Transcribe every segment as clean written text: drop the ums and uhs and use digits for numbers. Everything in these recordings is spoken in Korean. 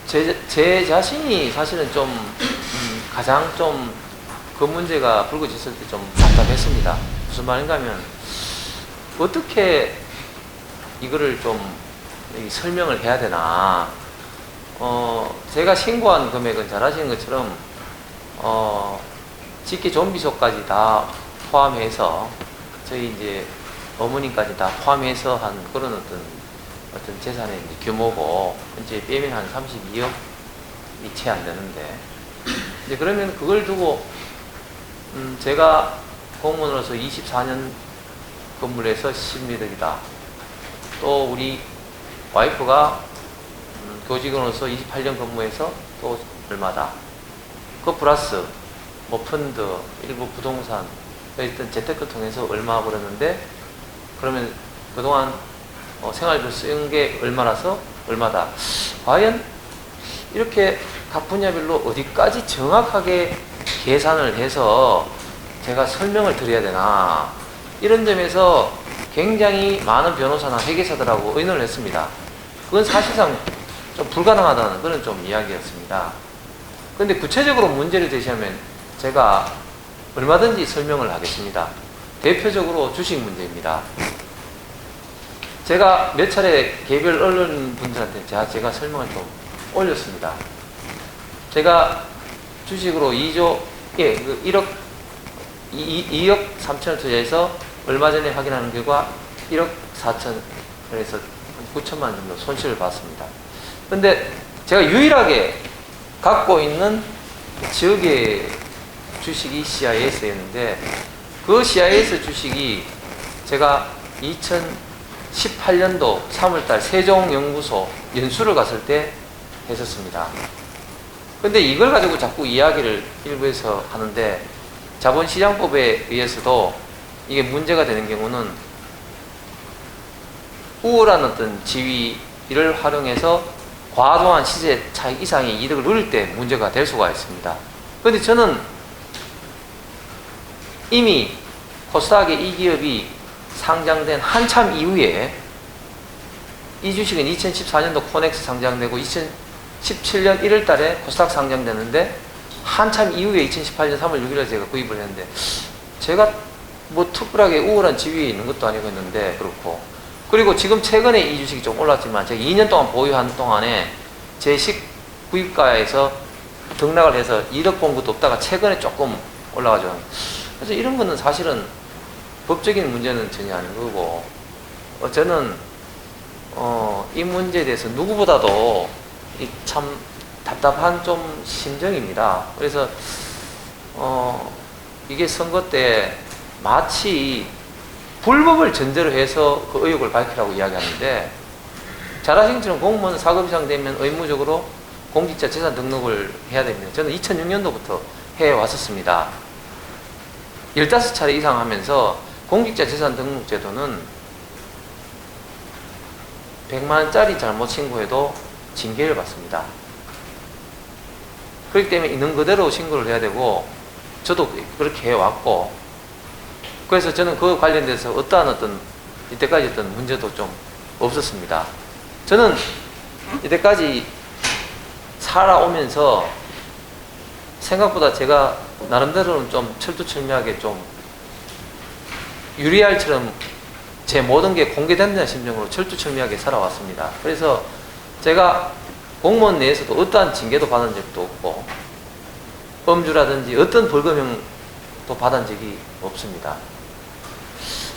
제 자신이 사실은 좀 가장 좀 그 문제가 불거졌을 때 좀 답답했습니다. 무슨 말인가 하면 어떻게 이거를 좀 설명을 해야 되나. 제가 신고한 금액은 잘 아시는 것처럼 직계 좀비소까지 다 포함해서 저희 이제 어머님까지 다 포함해서 한 그런 어떤 재산의 규모고, 이제 빼면 한 32억이 채 안 되는데, 이제 그러면 그걸 두고 제가 공무원으로서 24년 근무를 해서 10몇억이다. 또 우리 와이프가 교직원으로서 28년 근무해서 또 얼마다. 그 플러스 뭐 펀드, 일부 부동산, 일단 재테크를 통해서 얼마 벌었는데, 그러면 그동안 생활비로 쓴 게 얼마라서 얼마다. 과연 이렇게 각 분야별로 어디까지 정확하게 계산을 해서 제가 설명을 드려야 되나, 이런 점에서 굉장히 많은 변호사나 회계사들하고 의논을 했습니다. 그건 사실상 좀 불가능하다는 그런 좀 이야기였습니다. 그런데 구체적으로 문제를 제시하면 제가 얼마든지 설명을 하겠습니다. 대표적으로 주식 문제입니다. 제가 몇 차례 개별 언론분들한테 제가 설명을 좀 올렸습니다. 제가 주식으로 2억 3천을 투자해서 얼마 전에 확인하는 결과 1억 4천에서 9천만 원 정도 손실을 봤습니다. 그런데 제가 유일하게 갖고 있는 지역의 주식이 CIS였는데, 그 CIS 주식이 제가 2018년도 3월달 세종연구소 연수를 갔을 때 했었습니다. 근데 이걸 가지고 자꾸 이야기를 일부에서 하는데, 자본시장법에 의해서도 이게 문제가 되는 경우는 우월한 어떤 지위를 활용해서 과도한 시세 차익 이상의 이득을 누릴 때 문제가 될 수가 있습니다. 그런데 저는 이미 코스닥의 이 기업이 상장된 한참 이후에, 이 주식은 2014년도 코넥스 상장되고 2017년 1월 달에 코스닥 상장되는데, 한참 이후에 2018년 3월 6일에 제가 구입을 했는데, 제가 뭐 특별하게 우월한 지위에 있는 것도 아니고 했는데, 그렇고, 그리고 지금 최근에 이 주식이 좀 올랐지만 제가 2년 동안 보유한 동안에 제 구입가에서 등락을 해서 이득 본 것도 없다가 최근에 조금 올라가죠. 그래서 이런 거는 사실은 법적인 문제는 전혀 아닌 거고, 저는 이 문제에 대해서 누구보다도 참 답답한 좀 심정입니다. 그래서 이게 선거 때 마치 불법을 전제로 해서 그 의혹을 밝히라고 이야기하는데, 잘 아시는 것처럼 공무원 4급 이상 되면 의무적으로 공직자 재산 등록을 해야 됩니다. 저는 2006년도부터 해왔었습니다. 15차례 이상 하면서 공직자 재산 등록 제도는 100만 원짜리 잘못 신고해도 징계를 받습니다. 그렇기 때문에 있는 그대로 신고를 해야 되고, 저도 그렇게 해왔고, 그래서 저는 그 관련돼서 어떤 이때까지 어떤 문제도 좀 없었습니다. 저는 이때까지 살아오면서 생각보다 제가 나름대로는 좀 철두철미하게 좀 유리알처럼 제 모든 게 공개된다는 심정으로 철두철미하게 살아왔습니다. 그래서 제가 공무원 내에서도 어떠한 징계도 받은 적도 없고, 범주라든지 어떤 벌금형도 받은 적이 없습니다.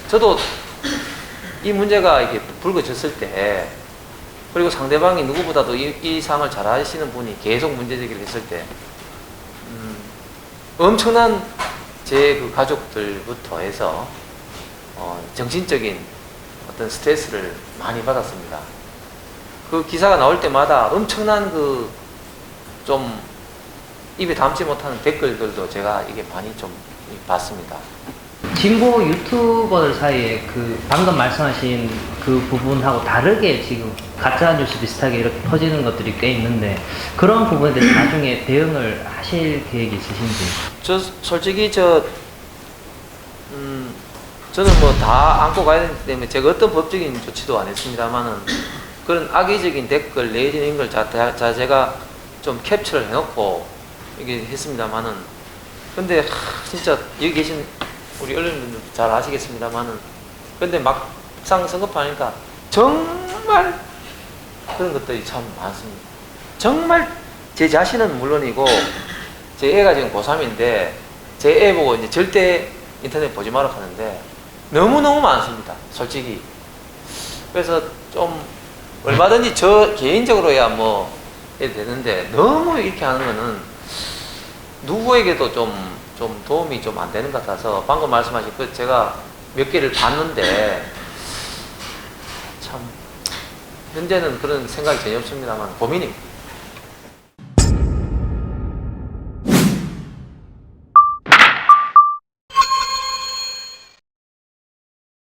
저도 이 문제가 이게 불거졌을 때, 그리고 상대방이 누구보다도 이 사항을 잘 아시는 분이 계속 문제 제기를 했을 때, 엄청난 제 그 가족들부터 해서 정신적인 어떤 스트레스를 많이 받았습니다. 그 기사가 나올 때마다 엄청난 좀 입에 담지 못하는 댓글들도 제가 이게 많이 좀 봤습니다. 진보 유튜버들 사이에 방금 말씀하신 그 부분하고 다르게 지금 가짜 뉴스 비슷하게 이렇게 퍼지는 것들이 꽤 있는데, 그런 부분에 대해서 나중에 대응을 하실 계획이 있으신지? 솔직히 저는 뭐 다 안고 가야 되기 때문에 제가 어떤 법적인 조치도 안 했습니다만은, 그런 악의적인 댓글 내지는 걸 제가 좀 캡처를 해놓고 이게 했습니다만은 근데 진짜 여기 계신 우리 언론분들 잘 아시겠습니다만은 근데 막상 선거하니까 정말 그런 것들이 참 많습니다. 정말 제 자신은 물론이고 제 애가 지금 고3인데 제 애 보고 이제 절대 인터넷 보지 마라 하는데 너무너무 많습니다. 솔직히. 그래서 좀 얼마든지 저 개인적으로야 뭐 해도 되는데 너무 이렇게 하는 거는 누구에게도 좀 도움이 좀 안 되는 것 같아서 방금 말씀하신 그 제가 몇 개를 봤는데 참 현재는 그런 생각이 전혀 없습니다만 고민입니다.